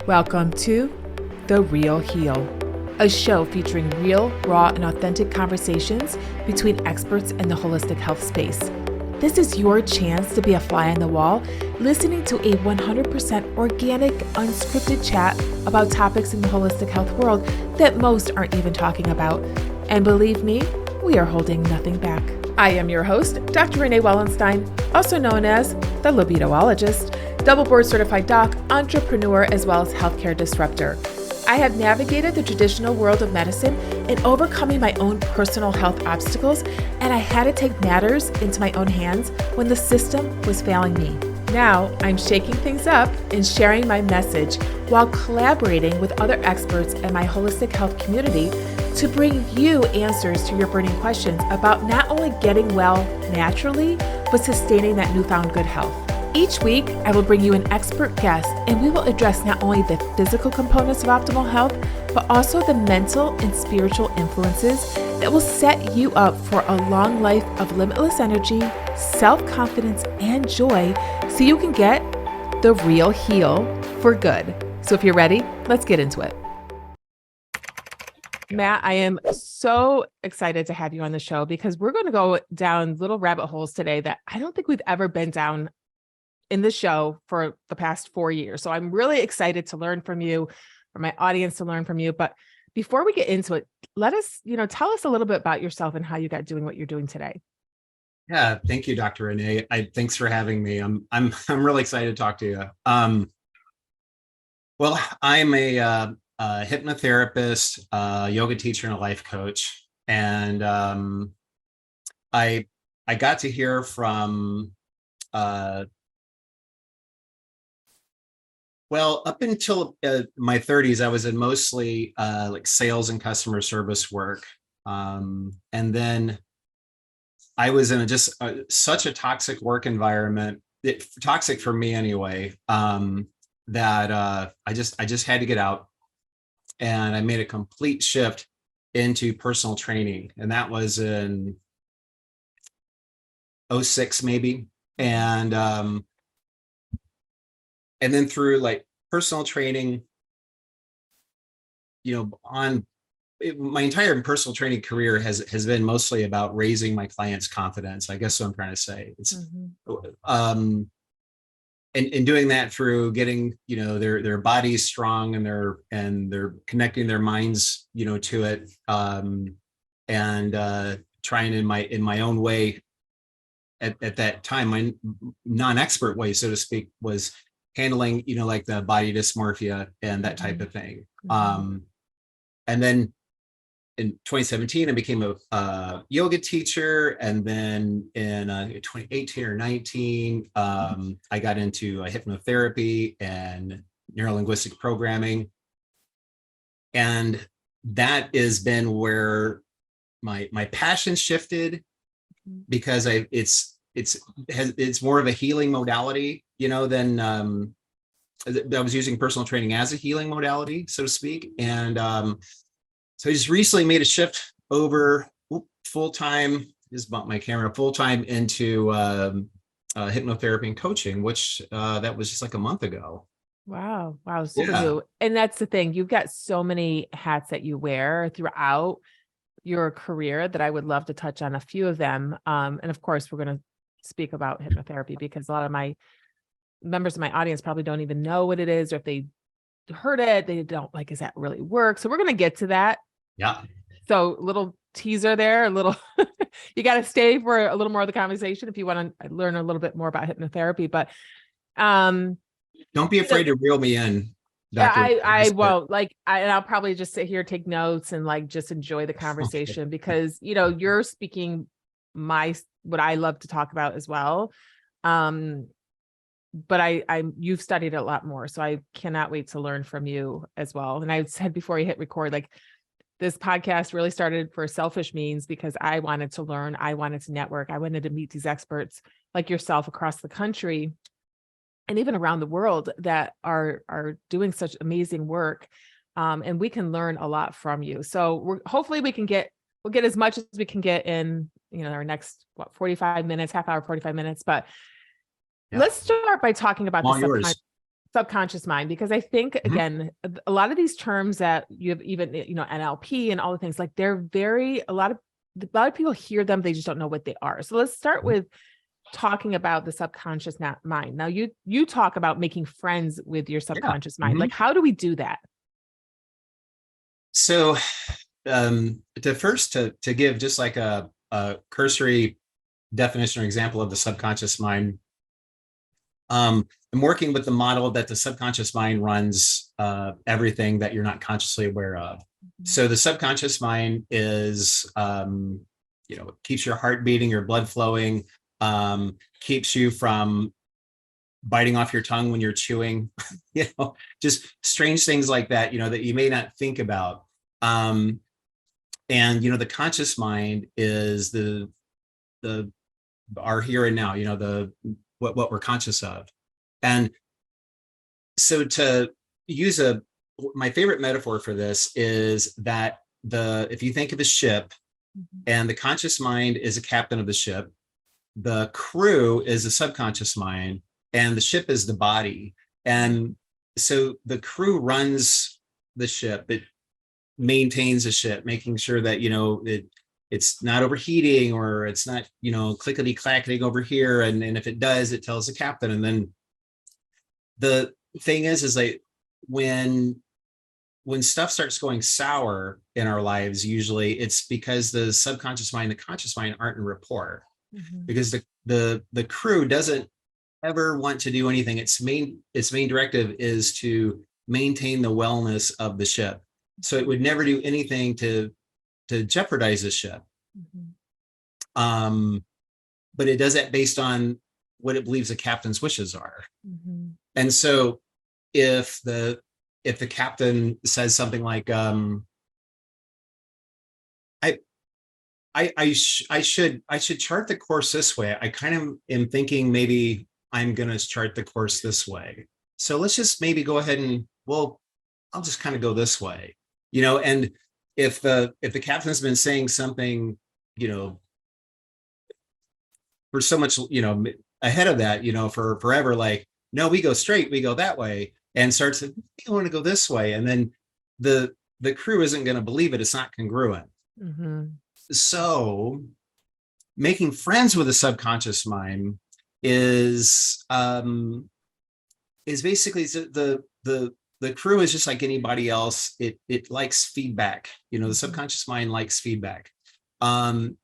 Welcome to The Real Heal, a show featuring real, raw, and authentic conversations between experts in the holistic health space. This is your chance to be a fly on the wall, listening to a 100% organic, unscripted chat about topics in the holistic health world that most aren't even talking about. And believe me, we are holding nothing back. I am your host, Dr. Renee Wallenstein, also known as the Libidoologist, double board certified doc, entrepreneur, as well as healthcare disruptor. I have navigated the traditional world of medicine in overcoming my own personal health obstacles, and I had to take matters into my own hands when the system was failing me. Now, I'm shaking things up and sharing my message while collaborating with other experts in my holistic health community to bring you answers to your burning questions about not only getting well naturally, but sustaining that newfound good health. Each week, I will bring you an expert guest, and we will address not only the physical components of optimal health, but also the mental and spiritual influences that will set you up for a long life of limitless energy, self-confidence, and joy so you can get the real heal for good. So if you're ready, let's get into it. Matt, I am so excited to have you on the show because we're going to go down little rabbit holes today that I don't think we've ever been down in the show for the past 4 years. So I'm really excited to learn from you, for my audience to learn from you. But before we get into it, let us, tell us a little bit about yourself and how you got doing what you're doing today. Yeah, thank you, Dr. Renee. Thanks for having me. I'm really excited to talk to you. Well, I'm a hypnotherapist, yoga teacher, and a life coach, and I got to hear from well, up until my 30s, I was in mostly like sales and customer service work. And then I was in such a toxic work environment, toxic for me anyway, that I just had to get out. And I made a complete shift into personal training. And that was in 06 maybe. And then through like personal training, my entire personal training career has been mostly about raising my clients' confidence. I guess what I'm trying to say. It's and doing that through getting their bodies strong and they're connecting their minds to it, and trying in my own way at that time, my non-expert way, so to speak, was handling, like the body dysmorphia and that type of thing. And then in 2017, I became a yoga teacher. And then in 2018 or 19, I got into hypnotherapy and neurolinguistic programming. And that has been where my passion shifted, because it's more of a healing modality, than I was using personal training as a healing modality, so to speak. And so I just recently made a shift over full-time, just bumped my camera, full-time into hypnotherapy and coaching, which that was just like a month ago. Wow. Super new. And that's the thing. You've got so many hats that you wear throughout your career that I would love to touch on a few of them. And of course, we're going to speak about hypnotherapy because a lot of my members of my audience probably don't even know what it is, or if they heard it, they don't like, does that really work? So we're going to get to that. Yeah. So little teaser there, you got to stay for a little more of the conversation if you want to learn a little bit more about hypnotherapy, but don't be afraid to reel me in. Dr. I won't, and I'll probably just sit here, take notes, and just enjoy the conversation because, you're speaking what I love to talk about as well. But you've studied it a lot more, so I cannot wait to learn from you as well. And I said before you hit record, this podcast really started for selfish means because I wanted to learn, I wanted to network, I wanted to meet these experts like yourself across the country and even around the world that are doing such amazing work. And we can learn a lot from you. So hopefully we'll get as much as we can get in, our next 45 minutes, half hour, 45 minutes, but let's start by talking about the subconscious. subconscious mind, because I think, again, a lot of these terms that you have, even, NLP and all the things, like they're a lot of people hear them, they just don't know what they are. So let's start with talking about the subconscious mind. Now you talk about making friends with your subconscious mind. Like, how do we do that? So to give just like a cursory definition or example of the subconscious mind, I'm working with the model that the subconscious mind runs everything that you're not consciously aware of. So the subconscious mind is, keeps your heart beating, your blood flowing, keeps you from biting off your tongue when you're chewing, just strange things like that, that you may not think about. And, the conscious mind is our here and now, what we're conscious of. And so to use my favorite metaphor for this is that if you think of a ship and the conscious mind is a captain of the ship, the crew is the subconscious mind, and the ship is the body. And so the crew runs the ship. It maintains the ship, making sure that, it's not overheating, or it's not, clickety clacketing over here. And if it does, it tells the captain. And then the thing is like when stuff starts going sour in our lives, usually it's because the subconscious mind, the conscious mind aren't in rapport. Because the crew doesn't ever want to do anything. Its main directive is to maintain the wellness of the ship. So it would never do anything to jeopardize the ship. But it does that based on what it believes the captain's wishes are. And so if the captain says something like, I should chart the course this way. I kind of am thinking maybe I'm going to chart the course this way. So let's just maybe go ahead and, I'll just kind of go this way, and if the captain's been saying something, for so much, ahead of that, for forever, like, no, we go straight, we go that way, and starts to, I want to go this way. And then the crew isn't going to believe it. It's not congruent. So making friends with the subconscious mind is basically the crew is just like anybody else. It likes feedback. The subconscious mind likes feedback, and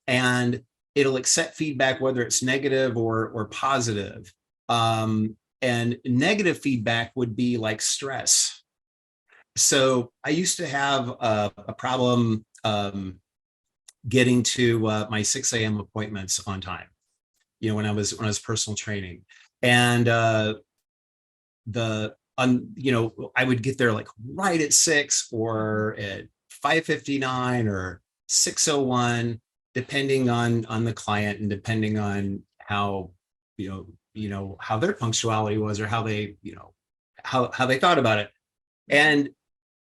it'll accept feedback whether it's negative or positive. And negative feedback would be like stress. So I used to have a problem getting to my 6 a.m. appointments on time, when I was personal training. And I would get there like right at 6 or at 5:59 or 6:01, depending on the client and depending on how, how their punctuality was, or how they, how they thought about it. And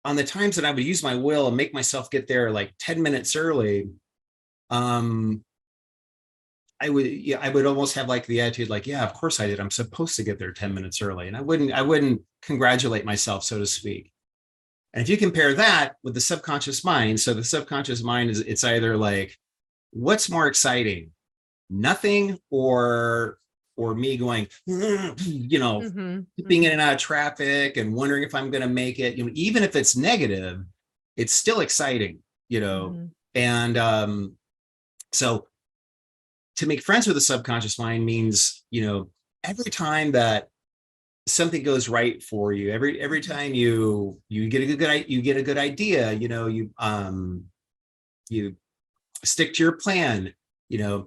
on the times that I would use my will and make myself get there like 10 minutes early, I would almost have like the attitude like, yeah, of course I did. I'm supposed to get there 10 minutes early. And I wouldn't congratulate myself, so to speak. And if you compare that with the subconscious mind, so the subconscious mind it's either like, what's more exciting? Nothing, or me going, being in and out of traffic and wondering if I'm going to make it, even if it's negative, it's still exciting, And so to make friends with the subconscious mind means, every time that something goes right for you, every time you get a good idea, you stick to your plan, you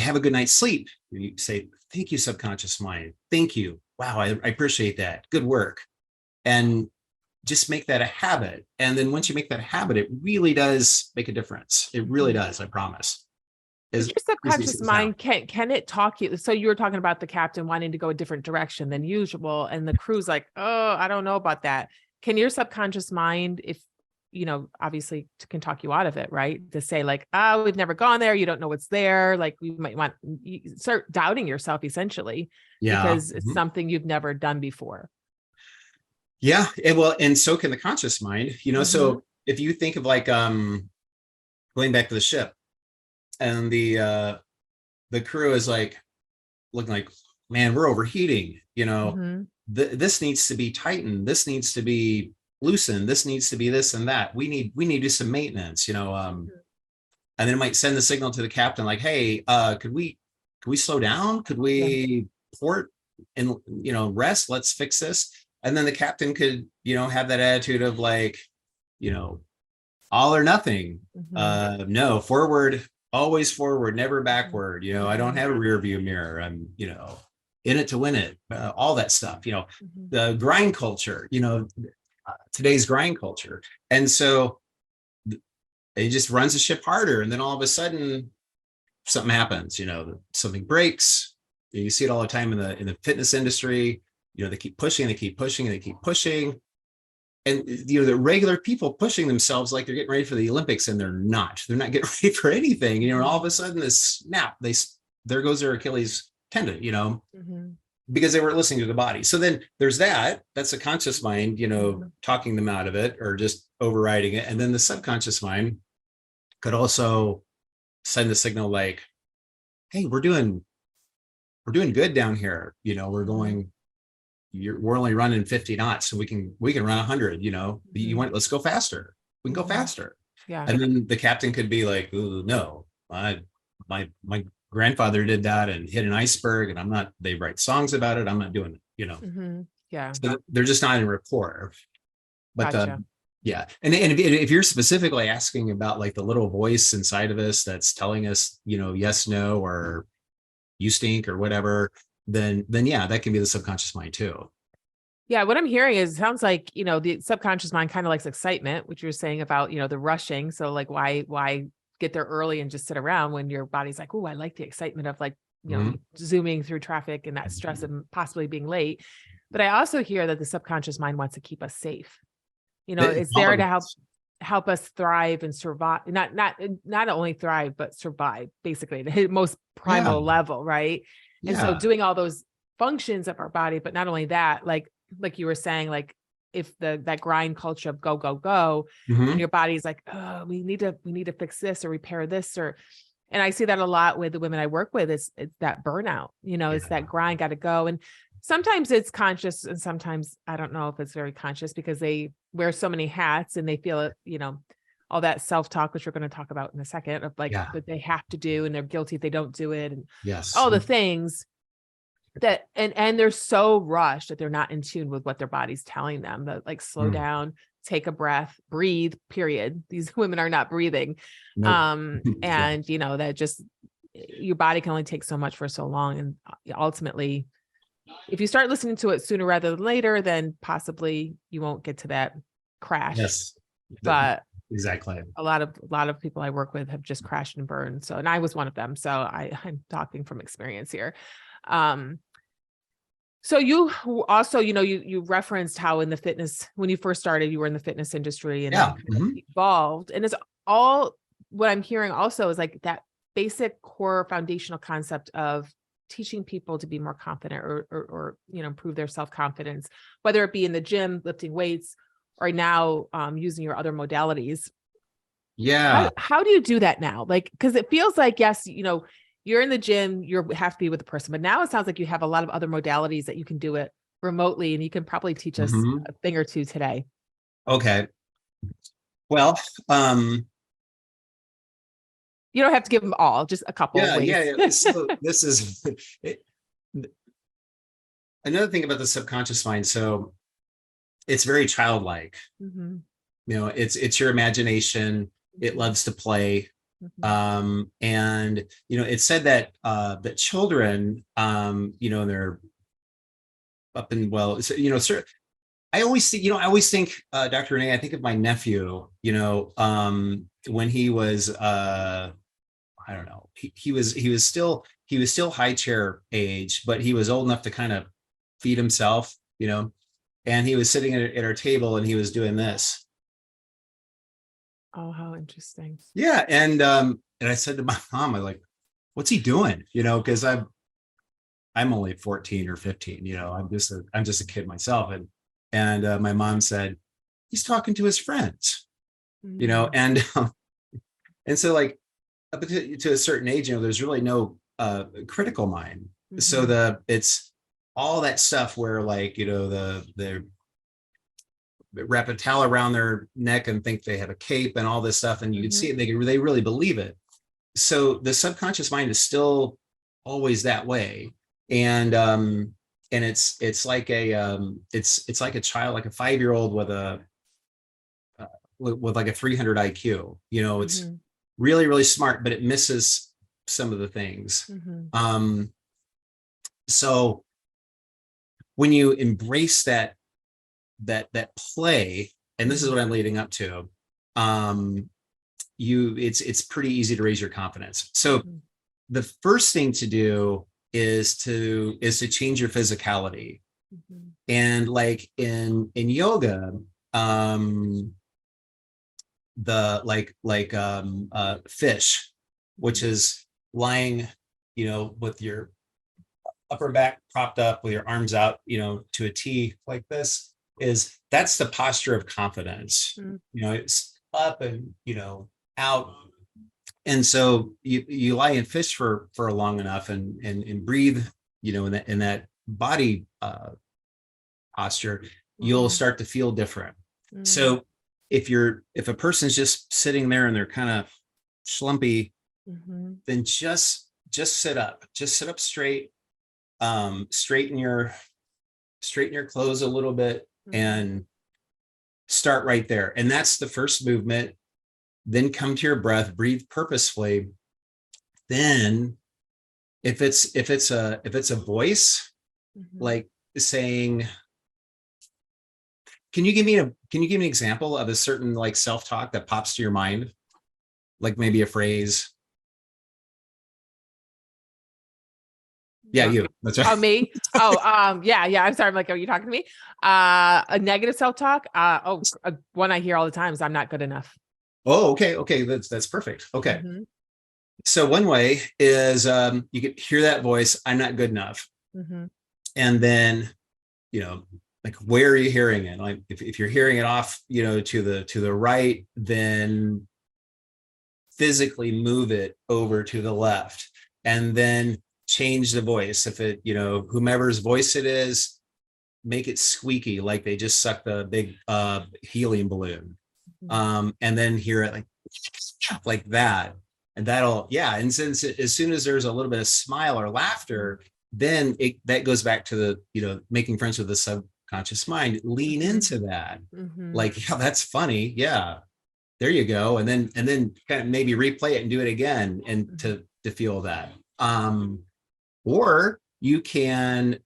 have a good night's sleep. You say, thank you, subconscious mind. Thank you. Wow, I appreciate that. Good work. And just make that a habit. And then once you make that a habit, it really does make a difference. It really does, I promise. Your subconscious mind, can it talk you? So you were talking about the captain wanting to go a different direction than usual, and the crew's like, oh, I don't know about that. Can your subconscious mind, if obviously can talk you out of it, right? To say like, oh, we've never gone there. You don't know what's there. Like you might you start doubting yourself essentially Yeah. because it's something you've never done before. Yeah. And so can the conscious mind, so if you think of like, going back to the ship and the crew is like looking like, man, we're overheating, this needs to be tightened. This needs to be loosened. This needs to be this and that. We need to do some maintenance, and then it might send the signal to the captain like, hey, could we slow down? Could we port and, rest? Let's fix this. And then the captain could, have that attitude of like, all or nothing. No, forward, always forward, never backward. I don't have a rear view mirror. I'm, in it to win it. All that stuff, the grind culture, today's grind culture. And so it just runs the ship harder. And then all of a sudden something happens, something breaks. You see it all the time in the fitness industry. They keep pushing, they keep pushing, they keep pushing. And, the regular people pushing themselves like they're getting ready for the Olympics, and they're not getting ready for anything. And all of a sudden this snap, there goes their Achilles tendon, because they weren't listening to the body. So then there's that's the conscious mind, talking them out of it or just overriding it. And then the subconscious mind could also send the signal like, hey, we're doing good down here. We're going, we're only running 50 knots, so we can run 100, you want, let's go faster. We can go faster. Yeah. And then the captain could be like, ooh, no, my grandfather did that and hit an iceberg, and they write songs about it. I'm not doing it, Yeah. So they're just not in rapport. But Gotcha. yeah. And if you're specifically asking about like the little voice inside of us that's telling us, yes, no, or you stink or whatever, then yeah, that can be the subconscious mind too. Yeah. What I'm hearing is, it sounds like, the subconscious mind kind of likes excitement, which you're saying about, the rushing. So like, why get there early and just sit around when your body's like, oh, I like the excitement of like, zooming through traffic and that stress of possibly being late. But I also hear that the subconscious mind wants to keep us safe. It's there to help us thrive and survive, not only thrive, but survive, basically the most primal level. Right. And so doing all those functions of our body, but not only that, like you were saying, like if that grind culture of go, and your body's like, oh, we need to fix this or repair this, and I see that a lot with the women I work with. It's that burnout, it's that grind, got to go. And sometimes it's conscious and sometimes I don't know if it's very conscious because they wear so many hats and they feel it, all that self-talk, which we're going to talk about in a second, of like that they have to do, and they're guilty if they don't do it, and all the things that, and they're so rushed that they're not in tune with what their body's telling them, that like slow down, take a breath, breathe, period. These women are not breathing. Nope. And that just, your body can only take so much for so long. And ultimately, if you start listening to it sooner rather than later, then possibly you won't get to that crash. Yes. But exactly. A lot of people I work with have just crashed and burned. So, and I was one of them. So I'm talking from experience here. So you also, you referenced how in the fitness, when you first started, you were in the fitness industry and then kind of evolved. And it's all, what I'm hearing also is like that basic core foundational concept of teaching people to be more confident or improve their self-confidence, whether it be in the gym, lifting weights, or now using your other modalities. Yeah. How do you do that now? Like, because it feels like, yes, you're in the gym, you have to be with the person, but now it sounds like you have a lot of other modalities that you can do it remotely, and you can probably teach us a thing or two today. Okay. Well, you don't have to give them all, just a couple of ways. Yeah. So this is another thing about the subconscious mind. So it's very childlike. It's your imagination. It loves to play. And it's said that that children, they're up and well, so, I always think, Dr. Renee, I think of my nephew, when he was, I don't know, he was still high chair age, but he was old enough to kind of feed himself, and he was sitting at our table and he was doing this. Oh, how interesting. Yeah. And I said to my mom, I like, what's he doing? Because I'm only 14 or 15, I'm just a kid myself. And my mom said, he's talking to his friends, Mm. and and so like up to a certain age, there's really no critical mind. So it's all that stuff where like, the wrap a towel around their neck and think they have a cape and all this stuff. And you can see it, they really believe it. So the subconscious mind is still always that way. And it's like it's like a child, like a 5-year-old with like a 300 IQ. It's really, really smart, but it misses some of the things. So when you embrace that play, and this is what I'm leading up to, it's pretty easy to raise your confidence. So the first thing to do is to change your physicality. And like in yoga, the fish, which is lying, with your upper back propped up with your arms out, to a T like this, that's the posture of confidence. It's up and, out. And so you lie in fish for long enough and breathe, in that body posture, you'll start to feel different. So if a person's just sitting there and they're kind of schlumpy, then just sit up straight, straighten your clothes a little bit, and start right there. And that's the first movement. Then come to your breath, breathe purposefully. Then if it's a voice, like saying, can you give me an example of a certain like self-talk that pops to your mind? Like maybe a phrase. Yeah, you. That's right. Oh, me? Yeah. I'm sorry. I'm like, are you talking to me? A negative self-talk? One I hear all the time is I'm not good enough. Oh, okay. That's perfect. Okay. So one way is you can hear that voice, I'm not good enough. And then, like, where are you hearing it? Like if you're hearing it off, to the right, then physically move it over to the left, and then change the voice. If it, whomever's voice it is, make it squeaky, like they just sucked a big helium balloon. And then hear it like that. And and since as soon as there's a little bit of smile or laughter, then that goes back to the, making friends with the subconscious mind. Lean into that. Like, yeah, that's funny. Yeah, there you go. And then kind of maybe replay it and do it again, and to feel that. Or you can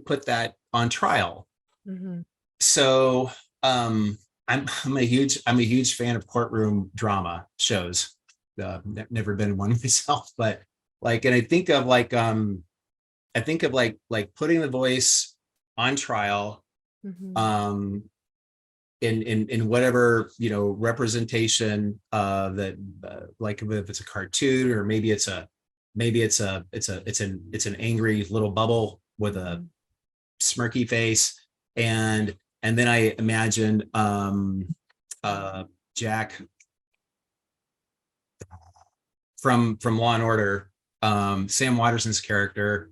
put that on trial. So I'm a huge fan of courtroom drama shows. Never been one myself, but like, and I think of like putting the voice on trial, in whatever, representation that like if it's a cartoon, or maybe it's an angry little bubble with a smirky face. And then I imagined Jack from Law and Order, Sam Watterson's character,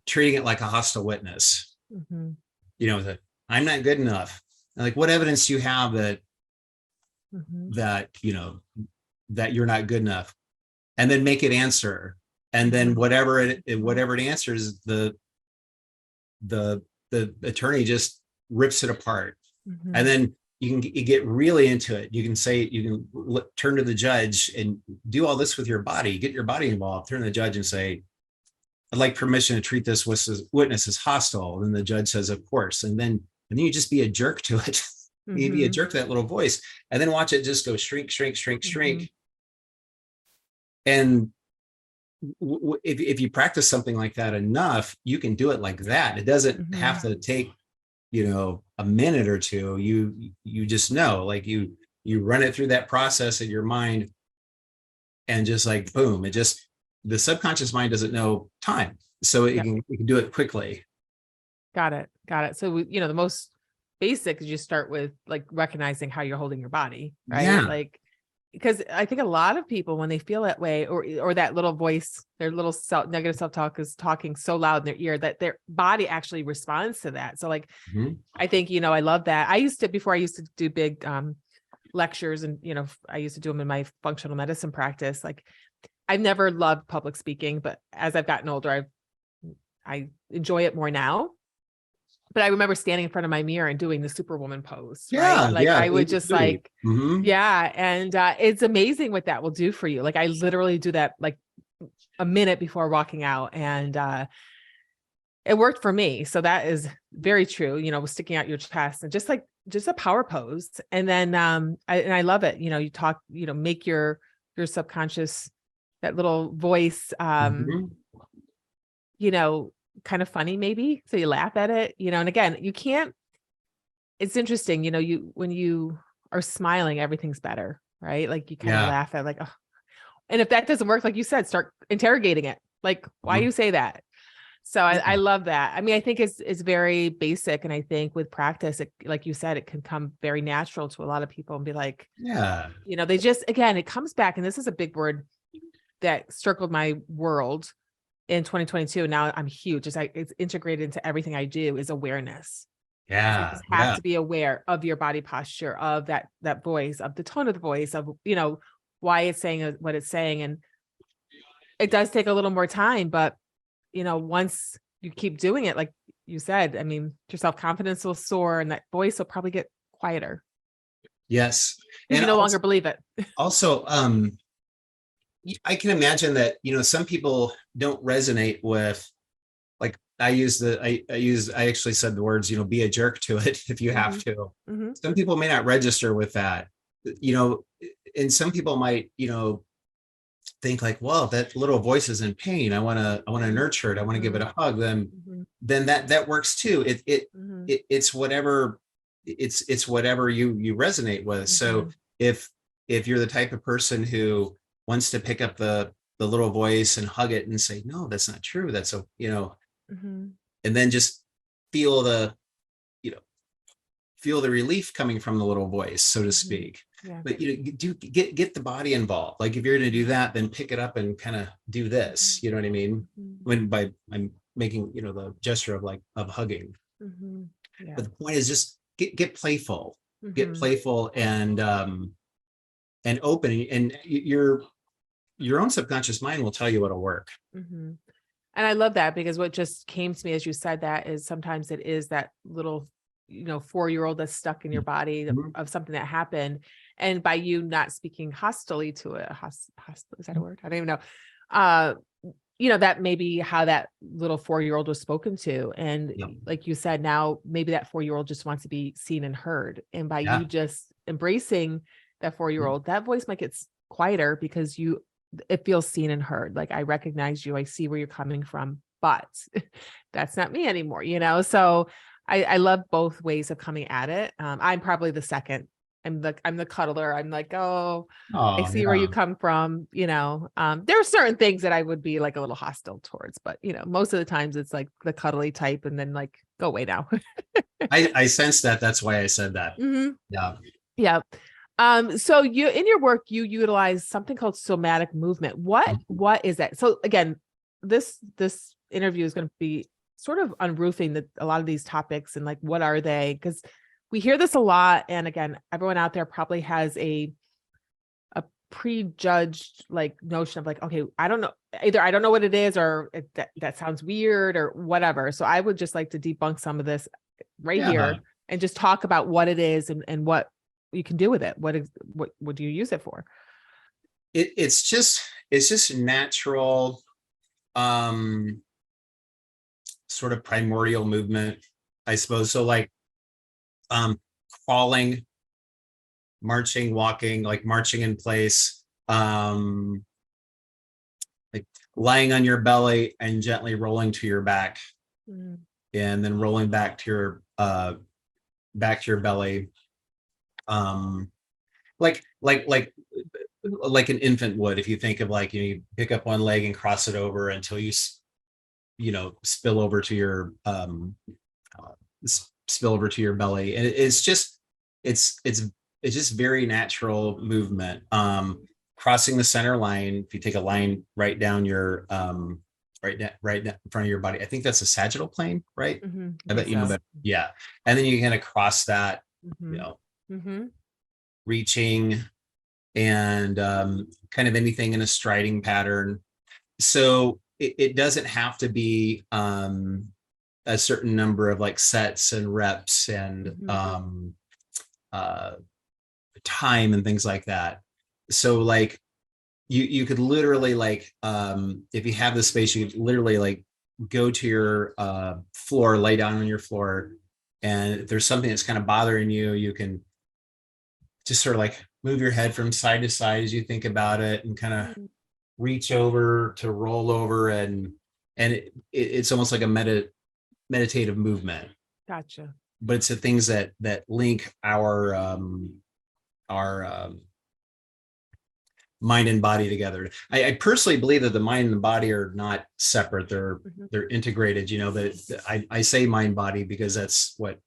treating it like a hostile witness. That I'm not good enough. And like, what evidence do you have that that you're not good enough? And then make it answer. And then whatever it answers, the attorney just rips it apart. And then you get really into it. You can turn to the judge and do all this with your body, get your body involved, turn to the judge and say, I'd like permission to treat this witness as hostile. And the judge says, of course. And then you just be a jerk to it. You be a jerk to that little voice, and then watch it just go shrink. And if you practice something like that enough, you can do it like that. It doesn't have to take, a minute or two. You just know, like you you run it through that process in your mind, and just like, boom, the subconscious mind doesn't know time. So it can do it quickly. Got it. So, the most basic is you start with like recognizing how you're holding your body, right? Yeah. Like, because I think a lot of people, when they feel that way, or that little voice, their little negative self-talk is talking so loud in their ear that their body actually responds to that. So like, I think, I love that. Before I used to do big lectures, and, I used to do them in my functional medicine practice. Like, I've never loved public speaking, but as I've gotten older, I enjoy it more now. But I remember standing in front of my mirror and doing the Superwoman pose, right? Like I would just like, and it's amazing what that will do for you. Like I literally do that like a minute before walking out, and it worked for me. So that is very true. Sticking out your chest and just a power pose. And then I love it. You talk, make your subconscious, that little voice, kind of funny maybe, so you laugh at it, and again, it's interesting, when you are smiling, everything's better, right? Like you kind of laugh at like, oh. And if that doesn't work, like you said, start interrogating it, like why you say that. So I love that. I mean, I think it's very basic, and I think with practice, like you said, it can come very natural to a lot of people and be like, they just, again, it comes back, and this is a big word that circled my world in 2022. Now I'm huge. It's integrated into everything I do, is awareness. So you just have to be aware of your body posture, of that voice, of the tone of the voice, of, why it's saying what it's saying. And it does take a little more time, but, once you keep doing it, like you said, I mean, your self-confidence will soar and that voice will probably get quieter. Yes. And you no longer believe it. Also, I can imagine that, some people don't resonate with, like I actually said the words, be a jerk to it if you have to. Some people may not register with that, and some people might, think like, well, that little voice is in pain. I want to nurture it. I want to give it a hug. Then that works too. It's whatever, it's whatever you resonate with. So if you're the type of person who wants to pick up the little voice and hug it and say, no, that's not true. That's and then just feel the relief coming from the little voice, so to speak. But get the body involved. Like if you're going to do that, then pick it up and kind of do this. You know what I mean? I'm making the gesture of hugging. But the point is just get playful, and open, and your own subconscious mind will tell you what'll work. And I love that, because what just came to me as you said that is sometimes it is that little 4-year-old that's stuck in your body of something that happened. And by you not speaking hostilely to it, is that a word? I don't even know. That may be how that little 4-year-old was spoken to. And like you said, now maybe that 4-year-old just wants to be seen and heard. And by you just embracing that 4-year-old, that voice might get quieter because it feels seen and heard. Like, I recognize you, I see where you're coming from, but that's not me anymore, So I love both ways of coming at it. I'm probably the second. I'm the cuddler. I'm like, I see where you come from. There are certain things that I would be like a little hostile towards, but most of the times it's like the cuddly type, and then like, go away now. I sense that. That's why I said that. Yeah. So you, in your work, you utilize something called somatic movement. What is that? So again, this interview is going to be sort of unroofing a lot of these topics, and like, what are they? Because we hear this a lot. And again, everyone out there probably has a prejudged like notion of like, okay, I don't know, either I don't know what it is, or that sounds weird or whatever. So I would just like to debunk some of this here and just talk about what it is and what you can do with it. What do you use it for? It's just natural, sort of primordial movement, I suppose. So like, crawling, marching, walking, like marching in place, like lying on your belly and gently rolling to your back, and then rolling back to your belly. like an infant would. If you think of like, you pick up one leg and cross it over until spill over to your spill over to your belly, and it's just it's just very natural movement. Crossing the center line, if you take a line right down your right in front of your body, I think that's a sagittal plane, right? I bet you know that. Yeah. And then you're going to cross that, reaching and kind of anything in a striding pattern. So it doesn't have to be a certain number of like sets and reps and time and things like that. So like you could literally like if you have the space, you could literally like go to your floor, lay down on your floor, and if there's something that's kind of bothering you, you can just sort of like move your head from side to side as you think about it, and kind of reach over to roll over, and it's almost like a meditative movement. Gotcha. But it's the things that link our mind and body together. I personally believe that the mind and the body are not separate. They're integrated, but I say mind body because that's what,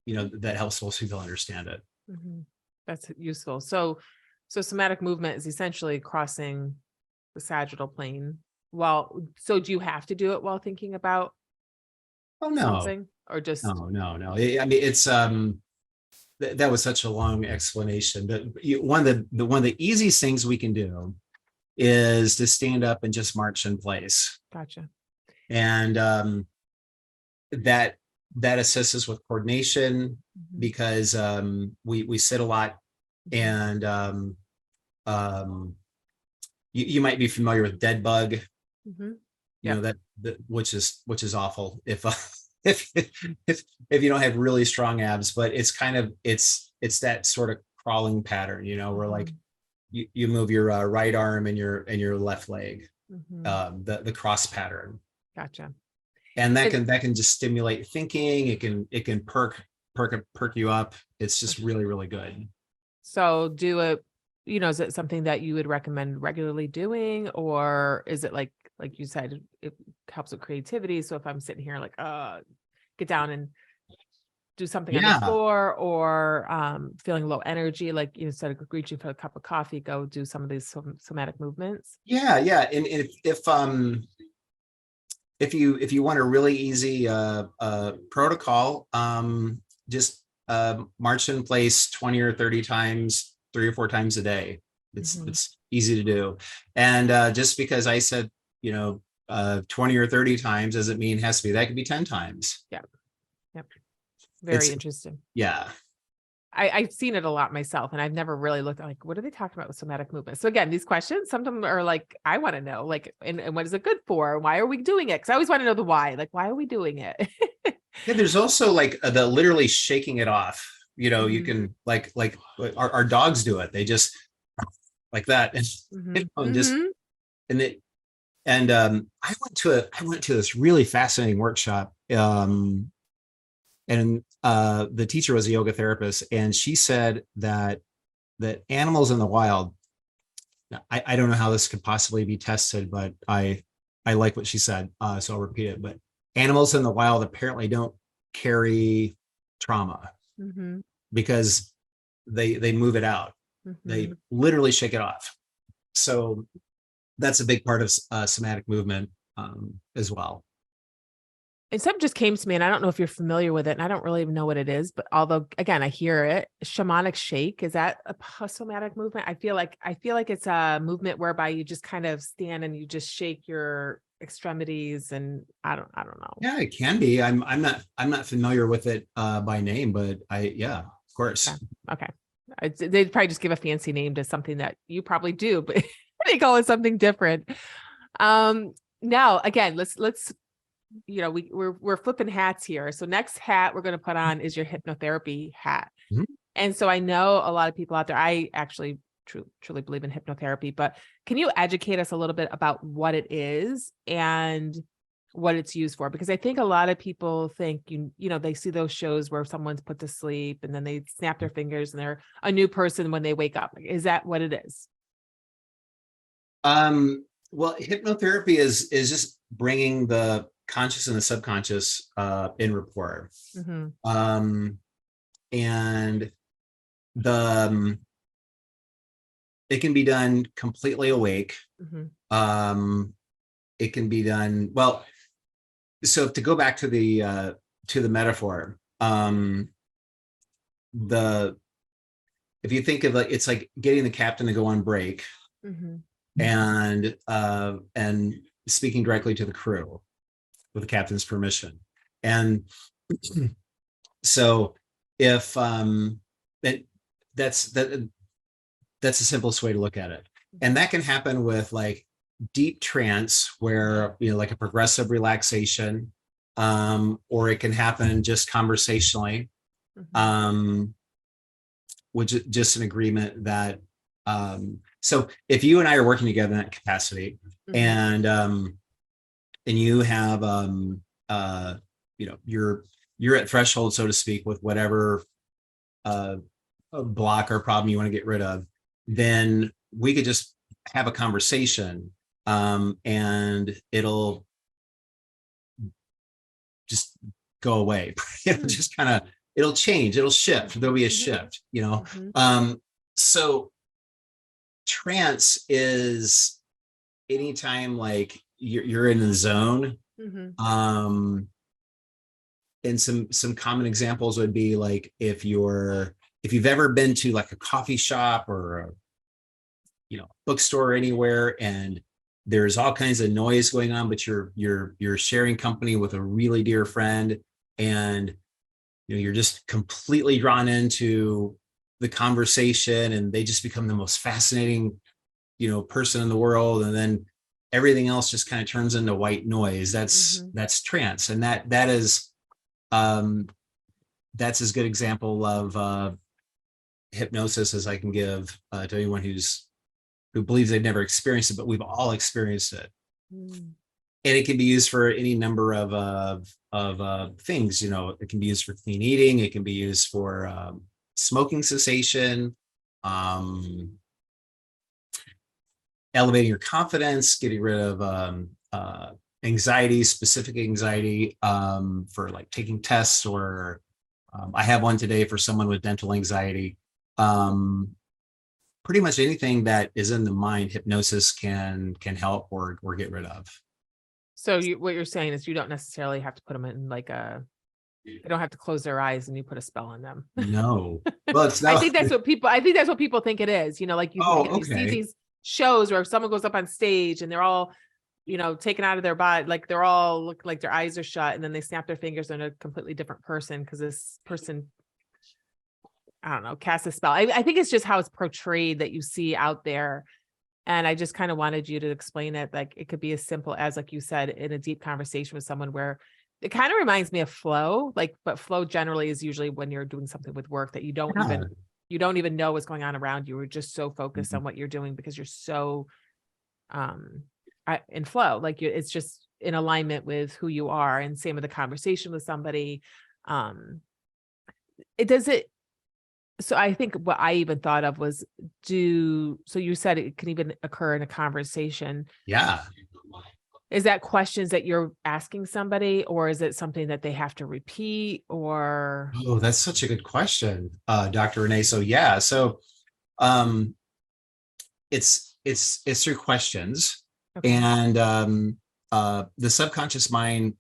that helps most people understand it. That's useful. So somatic movement is essentially crossing the sagittal plane. So do you have to do it while thinking about something, or just no. I mean, it's that was such a long explanation, but one of the easiest things we can do is to stand up and just march in place. Gotcha. And that assists us with coordination, because we sit a lot, and you might be familiar with dead bug. That which is awful if you don't have really strong abs, but it's kind of it's that sort of crawling pattern, where like you move your right arm and your left leg, the cross pattern. Gotcha. And that can just stimulate thinking. It can perk you up. It's just really, really good. So do it, is it something that you would recommend regularly doing, or is it like you said, it helps with creativity? So if I'm sitting here like, get down and do something on the floor, or feeling low energy, like instead of reaching for a cup of coffee, go do some of these somatic movements. Yeah. And if you want a really easy protocol, just march in place 20 or 30 times, 3 or 4 times a day. It's easy to do. And just because I said 20 or 30 times doesn't mean it has to be. That could be 10 times. Yep. Very interesting. Yeah. I've seen it a lot myself, and I've never really looked at like, what are they talking about with somatic movement? So again, these questions, some of them are like, I want to know, like, and what is it good for? Why are we doing it? Because I always want to know the why. Like, why are we doing it? Yeah, there's also like the literally shaking it off. You can like our dogs do it. They just like that, and I went to this really fascinating workshop. And the teacher was a yoga therapist, and she said that animals in the wild, I don't know how this could possibly be tested, but I like what she said, so I'll repeat it. But animals in the wild apparently don't carry trauma because they move it out. They literally shake it off. So that's a big part of somatic movement as well. And something just came to me, and I don't know if you're familiar with it, and I don't really even know what it is, but although again, I hear it, shamanic shake, is that a somatic movement? I feel like it's a movement whereby you just kind of stand and you just shake your extremities, and I don't know. Yeah, it can be. I'm not familiar with it by name, but of course. Okay. They'd probably just give a fancy name to something that you probably do, but they call it something different. Now again, let's we're flipping hats here. So next hat we're going to put on is your hypnotherapy hat. And so I know a lot of people out there, I actually truly believe in hypnotherapy, but can you educate us a little bit about what it is and what it's used for, because I think a lot of people think, they see those shows where someone's put to sleep and then they snap their fingers and they're a new person when they wake up. Is that what it is? Well, hypnotherapy is just bringing the conscious and the subconscious in rapport. And the it can be done completely awake. It can be done well. So to go back to the metaphor, if you think of it's like getting the captain to go on break, and speaking directly to the crew with the captain's permission. And so if that's the simplest way to look at it. And that can happen with like deep trance where, like a progressive relaxation, or it can happen just conversationally, which is just an agreement that, so if you and I are working together in that capacity, and you have, you're at threshold, so to speak, with whatever block or problem you want to get rid of, then we could just have a conversation, and it'll just go away. It'll just kind of, it'll change, it'll shift. There'll be a shift, so trance is anytime like you're in the zone. And some common examples would be like if you've ever been to like a coffee shop or a bookstore anywhere, and there's all kinds of noise going on, but you're sharing company with a really dear friend, and you're just completely drawn into the conversation, and they just become the most fascinating person in the world, and then everything else just kind of turns into white noise. That's trance, and that's as good example of hypnosis as I can give to anyone who believes they've never experienced it, but we've all experienced it. And it can be used for any number of things. It can be used for clean eating. It can be used for smoking cessation, elevating your confidence, getting rid of anxiety, specific anxiety, for like taking tests, or I have one today for someone with dental anxiety. Pretty much anything that is in the mind, hypnosis can help or get rid of. So what you're saying is you don't necessarily have to put them in like they don't have to close their eyes and you put a spell on them. No, well, it's not. I think that's what people think it is. Like you see these shows where someone goes up on stage and they're all, taken out of their body, like they're all look like their eyes are shut, and then they snap their fingers on a completely different person because this person, I don't know, cast a spell. I think it's just how it's portrayed that you see out there. And I just kind of wanted you to explain it. Like it could be as simple as, like you said, in a deep conversation with someone where it kind of reminds me of flow, but flow generally is usually when you're doing something with work that you don't even know what's going on around you. You're just so focused on what you're doing because you're so in flow, like it's just in alignment with who you are. And same with the conversation with somebody. So I think what I even thought of was so you said it can even occur in a conversation. Yeah. Is that questions that you're asking somebody, or is it something that they have to repeat, or? Oh, that's such a good question, Dr. Renee. So yeah, it's through questions. Okay. And the subconscious mind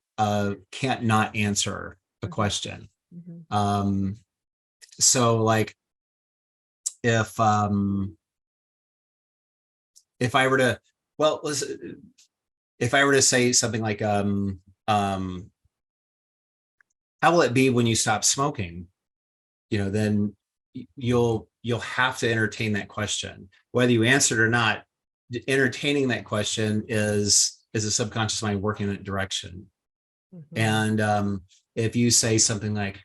can't not answer a question. So like if I were to, if I were to say something like, how will it be when you stop smoking? Then you'll have to entertain that question, whether you answer it or not. Entertaining that question is a subconscious mind working in that direction. And if you say something like,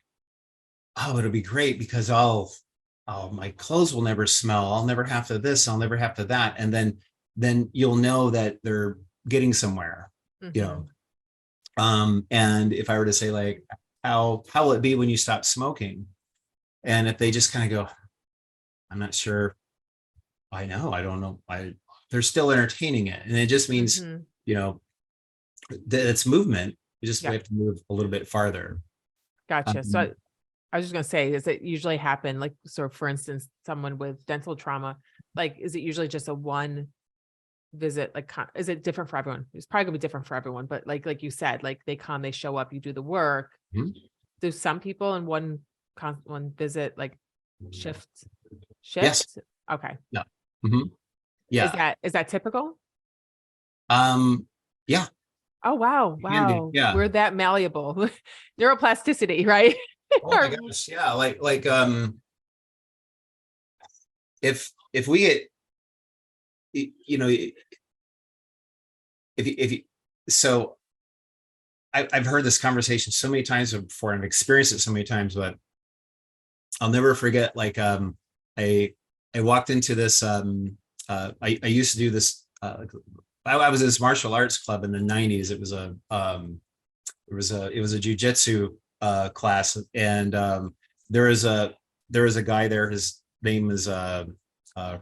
oh, it'll be great because my clothes will never smell. I'll never have to this. I'll never have to that. And then you'll know that they're getting somewhere, And if I were to say like, how will it be when you stop smoking? And if they just kind of go, I'm not sure. I know, I don't know. They're still entertaining it. And it just means, Mm-hmm. you know, that it's movement. We Yeah. have to move a little bit farther. Gotcha. So Um, I was just gonna say, does it usually happen like, so for instance, someone with dental trauma, like, is it usually just a one visit? Like, is it different for everyone? It's probably gonna be different for everyone, but like you said, like they come, they show up, you do the work. mhm. Do some people in one visit like shift Yes. shift? Okay. Yeah. Mhm. Is Yeah. that typical? Um, yeah, Oh, wow. it can be. Wow. Yeah. We're that malleable. Neuroplasticity, right? Oh my gosh. Yeah. If we get, you know, if you, so I've heard this conversation so many times before, and I've experienced it so many times, but I'll never forget, like, I walked into this, I used to do this, I was in this martial arts club in the 90s. It was a jujitsu class, and there is a there is a guy there. His name is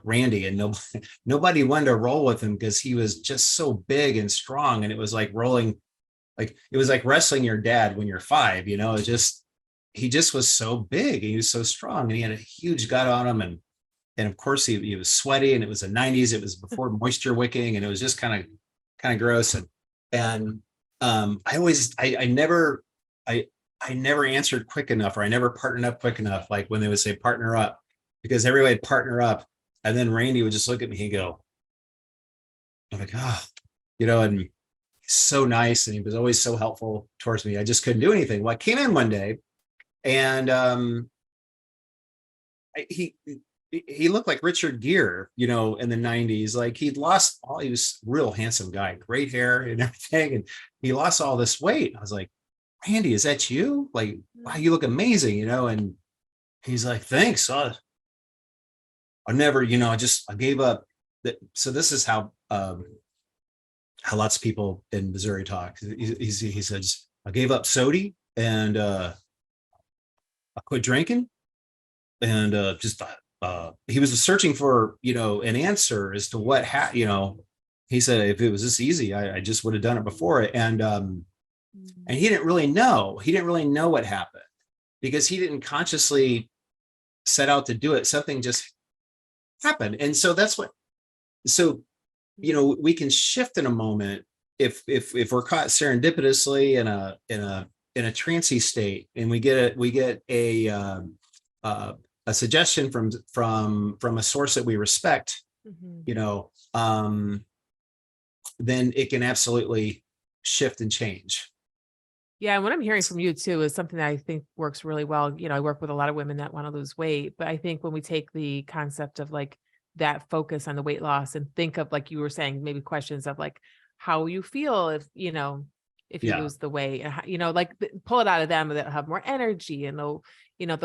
Randy, and nobody wanted to roll with him because he was just so big and strong, and it was like rolling, like it was like wrestling your dad when you're five. It just he just was so big, and he was so strong, and he had a huge gut on him, and of course he was sweaty, and it was the 90s. It was before moisture wicking, and it was just kind of gross. And I I never answered quick enough, or I never partnered up quick enough, like when they would say partner up, because everybody partner up, and then Randy would just look at me and go, I'm like, oh, and he's so nice, and he was always so helpful towards me. I just couldn't do anything. Well, I came in one day, and he he looked like Richard Gere, in the 90s. Like he was a real handsome guy, great hair and everything. And he lost all this weight. I was like, Randy, is that you? Like, wow, you look amazing, And he's like, thanks. I never, I gave up. So this is how lots of people in Missouri talk. He says, I gave up soda, and I quit drinking, and just he was searching for an answer as to he said, if it was this easy, I just would have done it before. And he didn't really know what happened, because he didn't consciously set out to do it. Something just happened. And so we can shift in a moment if we're caught serendipitously in a trancy state, and we get a suggestion from a source that we respect, Mhm. Then it can absolutely shift and change. Yeah, and what I'm hearing from you too is something that I think works really well. I work with a lot of women that want to lose weight, but I think when we take the concept of like that focus on the weight loss and think of, like you were saying, maybe questions of like how you feel if you Yeah, lose the weight, and like pull it out of them, that have more energy, and they'll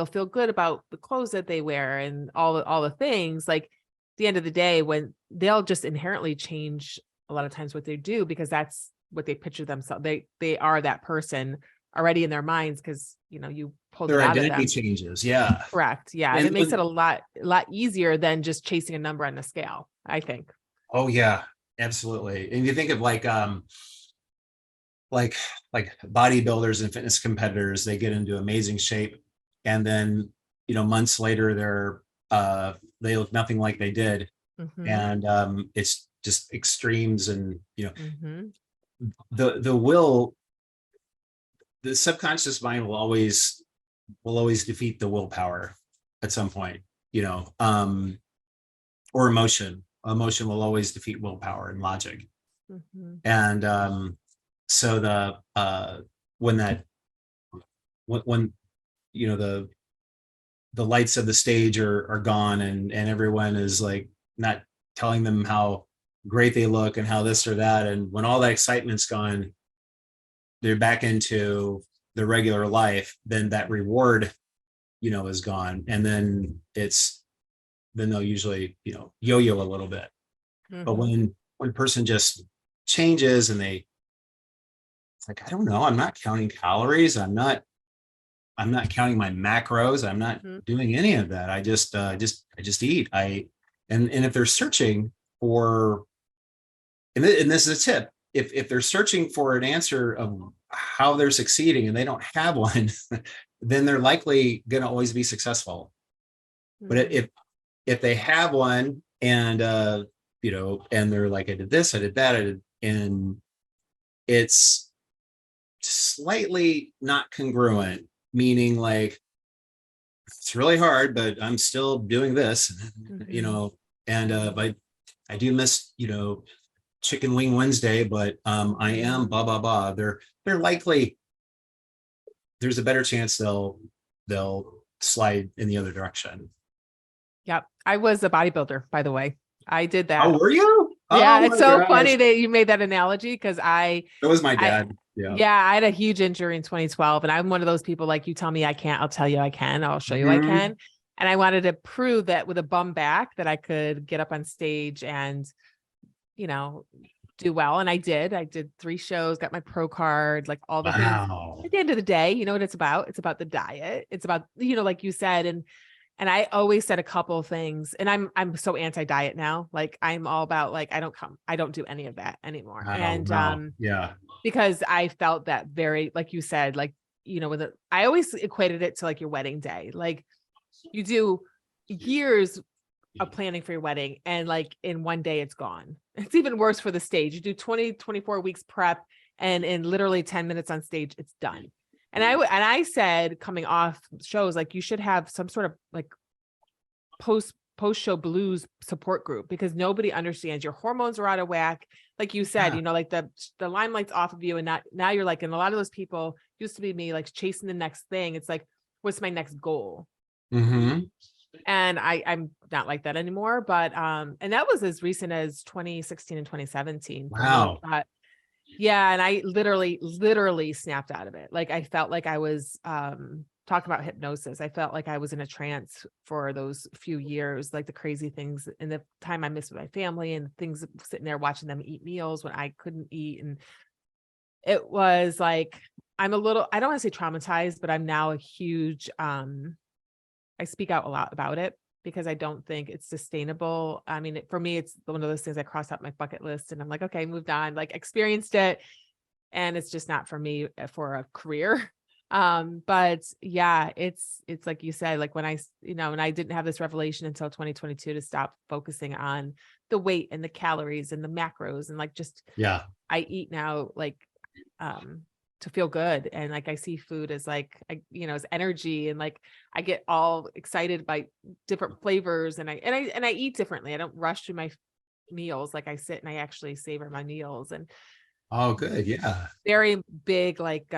feel good about the clothes that they wear and all the things. Like at the end of the day, when they'll just inherently change a lot of times what they do, because that's what they picture themselves. They are that person already in their minds, because you pulled it their out of identity them. changes. Yeah. Correct. Yeah. And it and makes it a lot easier than just chasing a number on the scale, I think. Oh yeah, absolutely. And you think of like like bodybuilders and fitness competitors, they get into amazing shape, and then months later they look nothing like they did. Mm-hmm. And it's just extremes. And Mm-hmm. the will the subconscious mind will always defeat the willpower at some point, or emotion will always defeat willpower and logic. Mm-hmm. And so when that when the lights of the stage are gone, and everyone is like not telling them how great they look and how this or that, and when all that excitement's gone, they're back into the regular life, then that reward is gone, and then they'll usually yo-yo a little bit. But Mm-hmm. when person just changes, and it's like, I don't know. I'm not counting calories. I'm not counting my macros. I'm not doing any of that. I just eat. And if they're searching for, and this is a tip, if they're searching for an answer of how they're succeeding and they don't have one, then they're likely going to always be successful. But if they have one, and and they're like, I did this, I did that, and it's slightly not congruent, meaning like, it's really hard, but I'm still doing this, and but I do miss, Chicken Wing Wednesday, but I am blah blah blah. They're likely, there's a better chance they'll slide in the other direction. Yep. I was a bodybuilder, by the way. I did that. Oh, were you? Yeah, Oh, it's so gosh. funny that you made that analogy, because That was my dad. I had a huge injury in 2012, and I'm one of those people, like, you tell me I can't, I'll tell you I can, I'll show you I can. And I wanted to prove that with a bum back that I could get up on stage and, do well. And I did 3 shows, got my pro card, like all the things. At the end of the day, you know what it's about? It's about the diet. It's about, like you said, and I always said a couple of things, and I'm so anti-diet now. Like, I'm all about, like, I don't do any of that anymore. Because I felt that very, like you said, like, I always equated it to like your wedding day. Like, you do years of planning for your wedding, and like in one day it's gone. It's even worse for the stage. You do 24 weeks prep, and in literally 10 minutes on stage, it's done. And I said, coming off shows, like, you should have some sort of like post show blues support group, because nobody understands. Your hormones are out of whack. Like you said, like the limelight's off of you. And now you're like, and a lot of those people used to be me, like chasing the next thing. It's like, what's my next goal? And I'm not like that anymore. But, and that was as recent as 2016 and 2017. Wow. Yeah. And I literally snapped out of it. Like, I felt like I was, talking about hypnosis. I felt like I was in a trance for those few years, like the crazy things and the time I missed with my family, and things sitting there watching them eat meals when I couldn't eat. And it was like, I'm a little, I don't want to say traumatized, but I'm now a huge, I speak out a lot about it, because I don't think it's sustainable. I mean, for me, it's one of those things I crossed out my bucket list, and I'm like, okay, moved on, like, experienced it, and it's just not for me for a career. But yeah, it's like you said, like when I, and I didn't have this revelation until 2022 to stop focusing on the weight and the calories and the macros, and like, just, I eat now, like, to feel good. And like, I see food as like, as energy, and like, I get all excited by different flavors, and I eat differently. I don't rush through my meals. Like, I sit and I actually savor my meals. And oh, good. Yeah. Very big, like,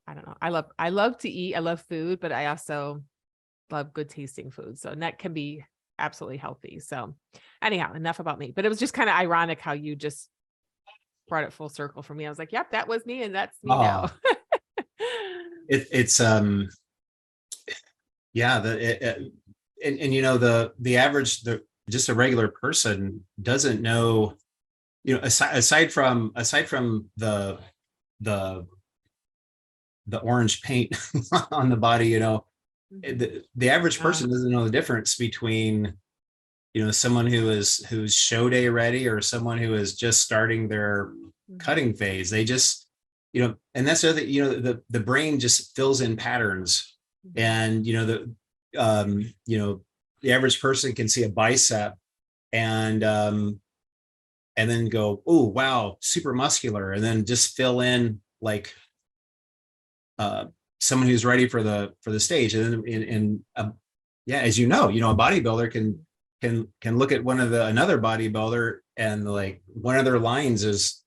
I don't know. I love to eat. I love food, but I also love good tasting food. So, and that can be absolutely healthy. So anyhow, enough about me, but it was just kind of ironic how you just brought it full circle for me. I was like, yep, that was me. And that's me now. It's yeah. The average, just a regular person doesn't know, aside from the orange paint on the body, the average person doesn't know the difference between, someone who's show day ready, or someone who is just starting their cutting phase. They just, and that's the other thing, the brain just fills in patterns. And, the average person can see a bicep and then go, oh, wow, super muscular. And then just fill in like, someone who's ready for the stage. And then as a bodybuilder can look at another bodybuilder, and like one of their lines is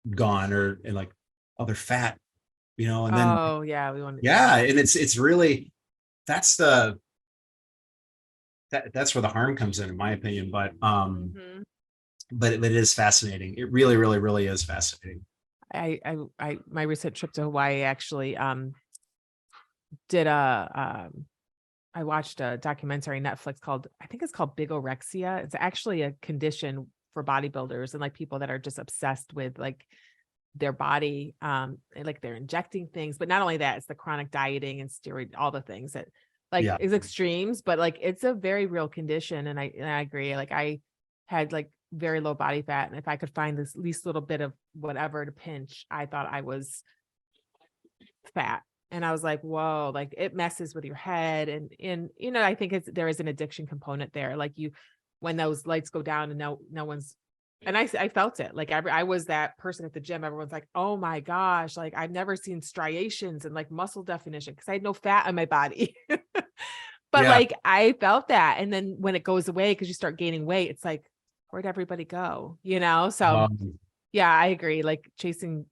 gone, and like, oh, they're fat, and then and it's really, that's where the harm comes in my opinion. But but it is fascinating. It really, really, really is fascinating. My recent trip to Hawaii actually did I watched a documentary on Netflix called, I think it's called Bigorexia. It's actually a condition for bodybuilders and like people that are just obsessed with like their body, like they're injecting things, but not only that, it's the chronic dieting and steroid, all the things that like Yeah. is extremes, but like it's a very real condition. And I agree. Like I had like very low body fat, and if I could find this least little bit of whatever to pinch, I thought I was fat. And I was like, whoa, like it messes with your head. And, I think there is an addiction component there. Like when those lights go down and no one's, and I felt it. Like I was that person at the gym. Everyone's like, oh my gosh, like I've never seen striations and like muscle definition because I had no fat on my body. But Yeah. like I felt that. And then when it goes away, because you start gaining weight, it's like, where'd everybody go? So yeah, I agree. Like chasing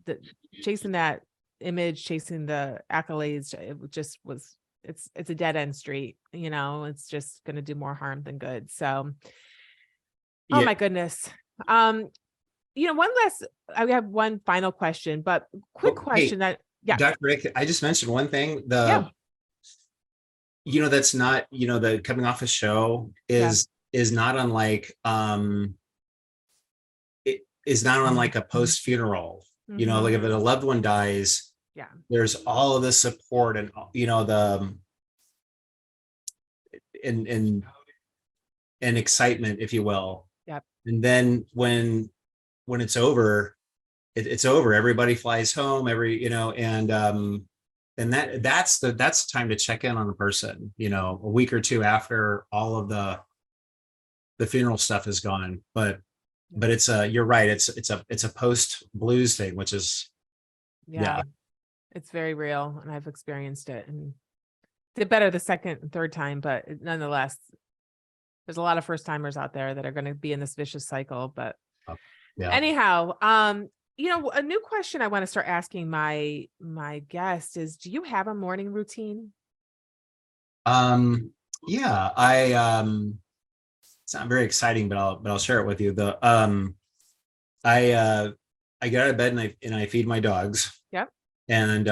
that image, chasing the accolades, it just was, it's a dead end street. It's just going to do more harm than good. So, oh Yeah. my goodness. One last, I have one final question, but quick question yeah. Dr. Rick, I just mentioned one thing, that's not, the coming off a show is not unlike, it is not unlike a post-funeral, like if a loved one dies, there's all of the support and, and excitement, if you will. Yep. And then when it's over, it's over. Everybody flies home, and that's the time to check in on the person, a week or two after all of the funeral stuff is gone. But it's you're right. It's a post blues thing, which is, it's very real. And I've experienced it and did better the second and third time, but nonetheless, there's a lot of first timers out there that are going to be in this vicious cycle. But anyhow, a new question I want to start asking my guest is, do you have a morning routine? Yeah, it's not very exciting, but I'll share it with you. I get out of bed and I feed my dogs. Yep. And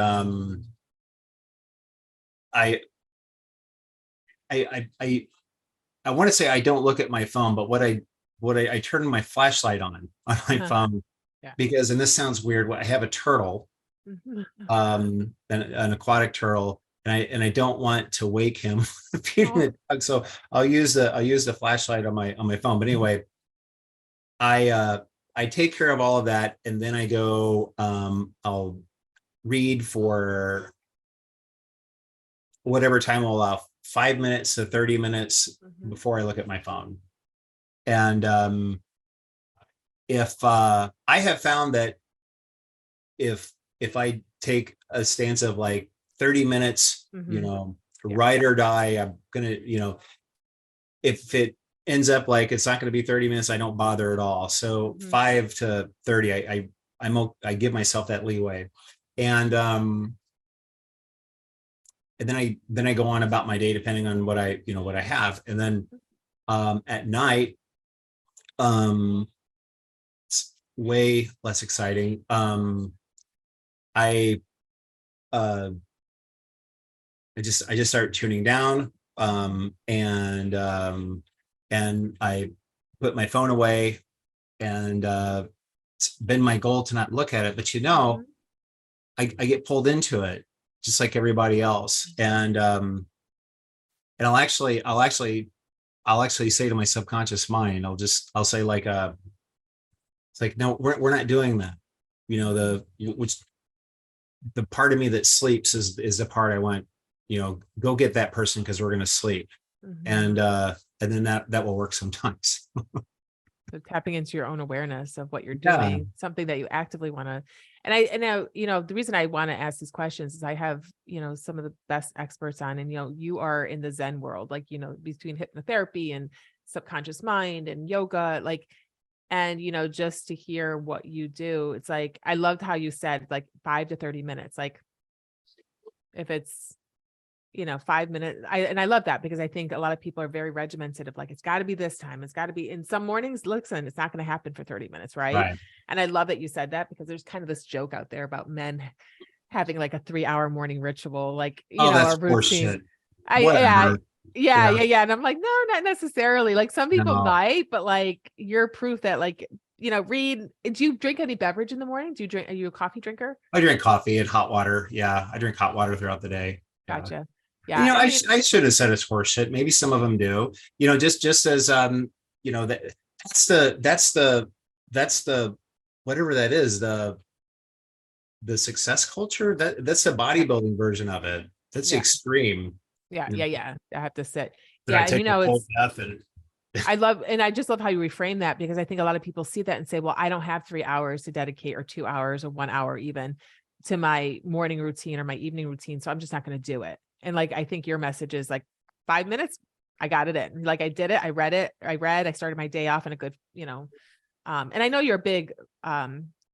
I want to say I don't look at my phone, but what I turn my flashlight on my phone, because, and this sounds weird, I have a turtle, an aquatic turtle, and I don't want to wake him feeding the dog, so I'll use the flashlight on my phone. But anyway, I take care of all of that, and then I go, I'll read for whatever time will allow, 5 minutes to 30 minutes before I look at my phone. And if I have found that if I take a stance of like 30 minutes, ride or die, I'm gonna, if it ends up like it's not going to be 30 minutes, I don't bother at all. So 5 to 30, I give myself that leeway. And then I go on about my day, depending on what I have. And then at night, it's way less exciting. I just start tuning down, and I put my phone away, and it's been my goal to not look at it, but I get pulled into it just like everybody else. And I'll actually say to my subconscious mind, I'll say like, it's like, no, we're not doing that. The part of me that sleeps is the part I want, go get that person, because we're going to sleep. And then that will work sometimes. So tapping into your own awareness of what you're doing, something that you actively want to. And I the reason I want to ask these questions is I have, some of the best experts on, and, you are in the Zen world, like, between hypnotherapy and subconscious mind and yoga, like, and, just to hear what you do, it's like, I loved how you said like 5 to 30 minutes, like if it's, 5 minutes. I love that, because I think a lot of people are very regimented of like, it's got to be this time. It's got to be in some mornings. Listen, it's not going to happen for 30 minutes. Right. And I love that you said that, because there's kind of this joke out there about men having like a 3-hour morning ritual, like, that's a routine. Horseshit. Yeah. And I'm like, no, not necessarily. Like some people might, but like you're proof that like read. Do you drink any beverage in the morning? Are you a coffee drinker? I drink coffee and hot water. Yeah, I drink hot water throughout the day. Yeah. Gotcha. And, Yeah. I mean, I should have said it's horseshit. Maybe some of them do. Just as that's the whatever that is, the success culture, that's the bodybuilding version of it. That's the yeah. extreme. Yeah. Yeah. Yeah. I have to sit. That I Yeah. And take a full it's, bath and I just love how you reframe that, because I think a lot of people see that and say, well, I don't have 3 hours to dedicate, or 2 hours, or 1 hour even, to my morning routine or my evening routine. So I'm just not going to do it. And like, I think your message is like 5 minutes, I got it in. Like I did it. I started my day off in a good, and I know you're a big,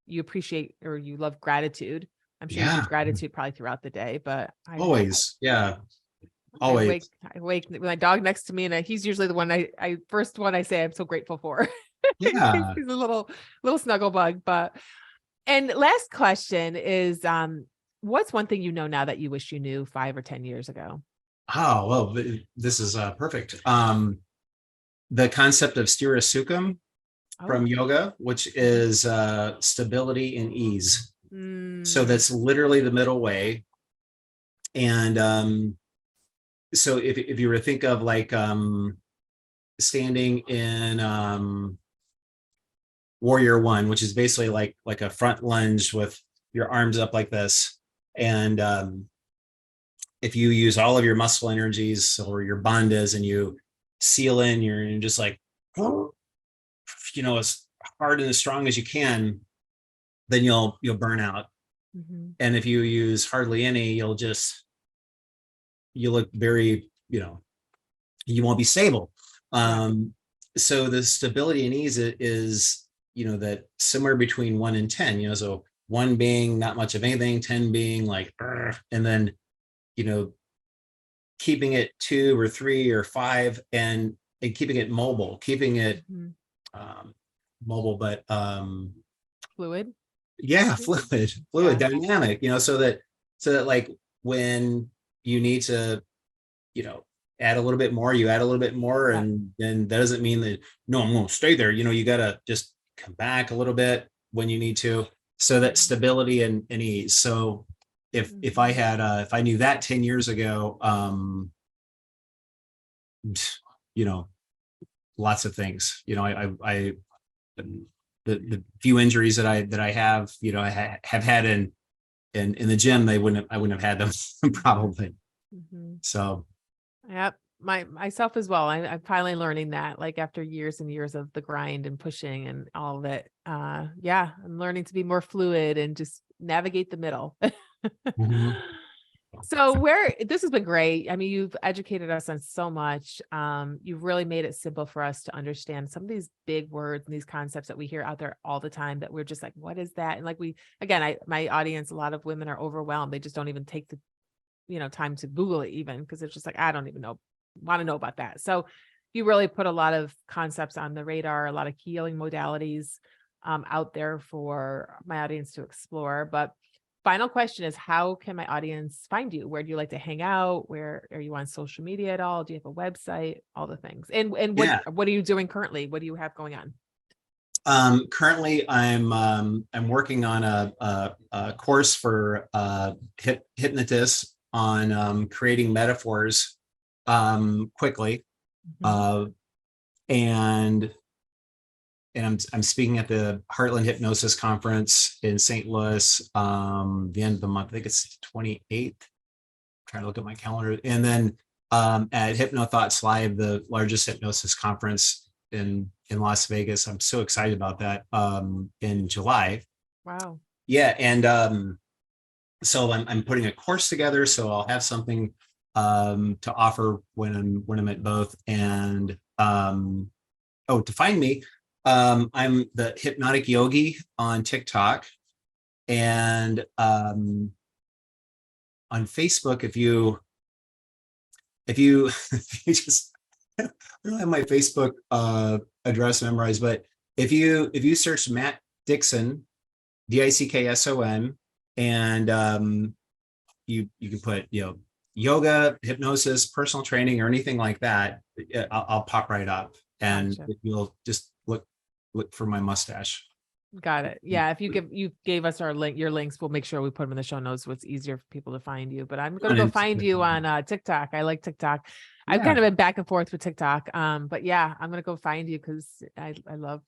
you appreciate, or you love gratitude. I'm sure you yeah, use gratitude probably throughout the day, but always. Yeah, I always. wake with my dog next to me, and he's usually the one I first one I say I'm so grateful for. Yeah. He's a little snuggle bug. And last question is, what's one thing now that you wish you knew 5 or 10 years ago? Oh, well, this is perfect. The concept of stira sukham from Oh, yoga, which is stability and ease. So mm, that's literally the middle way. And so if you were to think of like standing in warrior one, which is basically like a front lunge with your arms up like this, and if you use all of your muscle energies or your bandhas and you seal in, you're just like, as hard and as strong as you can, then you'll burn out. mhm, And if you use hardly any, you look very, you won't be stable. yeah, So the stability and ease is, that somewhere between 1 and 10, so 1 being not much of anything, 10 being like, and then, keeping it 2 or 3 or 5, and keeping it mobile, keeping it mhm. um, mobile, but Fluid. yeah, Maybe? fluid, Yeah, dynamic, so that like when you need to, add a little bit more, you add a little bit more, yeah. and then that doesn't mean that, no, I'm going to stay there. You gotta just come back a little bit when you need to. So that Mhm, stability and ease. So if I mhm. had if I knew that 10 years ago, you know, lots of things, the few injuries that I have, have had in the gym, I wouldn't have had them probably. Mhm. So Yep. Myself as well. I'm finally learning that, like after years and years of the grind and pushing and all of it. Yeah, I'm learning to be more fluid and just navigate the middle. mhm. So this has been great. I mean, you've educated us on so much. You've really made it simple for us to understand some of these big words and these concepts that we hear out there all the time that we're just like, what is that? And like my audience, a lot of women are overwhelmed. They just don't even take the time to Google it even, because it's just like, I don't even want to know about that. So you really put a lot of concepts on the radar, a lot of healing modalities out there for my audience to explore. But final question is, how can my audience find you? Where do you like to hang out? Where are you on social media at all? Do you have a website? All the things. And Yeah. what are you doing currently? What do you have going on? Currently, I'm working on a course for hypnotists on creating metaphors quickly, Mhm. uh, and I'm speaking at the Heartland Hypnosis Conference in St. Louis the end of the month. I think it's 28th. Trying to look at my calendar, and then at Hypno Thoughts Live, the largest hypnosis conference in Las Vegas. I'm so excited about that in July. Wow. Yeah, and so I'm putting a course together, so I'll have something to offer when I'm at both. And to find me, I'm the Hypnotic Yogi on TikTok, and on Facebook. If you if you just I don't have my Facebook address memorized, but if you search Matt Dickson, Dickson, and you can put yoga, hypnosis, personal training, or anything like that, I'll pop right up, and Gotcha. you'll just look. look for my mustache. Got it. Yeah. If you gave us your links, we'll make sure we put them in the show notes so it's easier for people to find you. But I'm going to go find you on TikTok. I like TikTok. Yeah. I've kind of been back and forth with TikTok. But yeah, I'm going to go find you because I love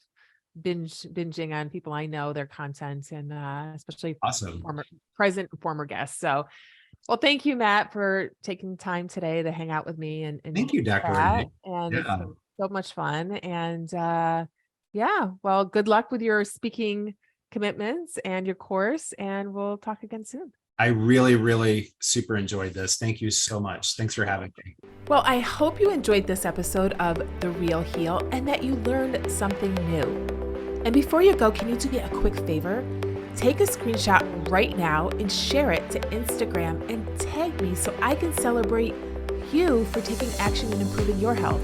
binging on people I know, their content, and especially Awesome. present and former guests. So, well, thank you, Matt, for taking time today to hang out with me. And Thank you, Dr. Renee. And it's been so much fun. And yeah, well, good luck with your speaking commitments and your course, and we'll talk again soon. I really, really super enjoyed this. Thank you so much. Thanks for having me. Well, I hope you enjoyed this episode of The Real Heal and that you learned something new. And before you go, can you do me a quick favor? Take a screenshot right now and share it to Instagram and tag me so I can celebrate you for taking action and improving your health.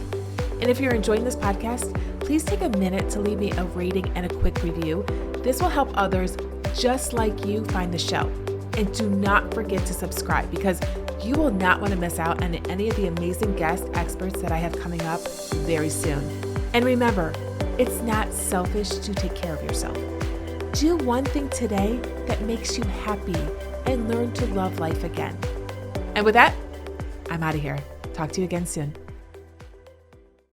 And if you're enjoying this podcast, please take a minute to leave me a rating and a quick review. This will help others just like you find the show. And do not forget to subscribe because you will not want to miss out on any of the amazing guest experts that I have coming up very soon. And remember, it's not selfish to take care of yourself. Do one thing today that makes you happy and learn to love life again. And with that, I'm out of here. Talk to you again soon.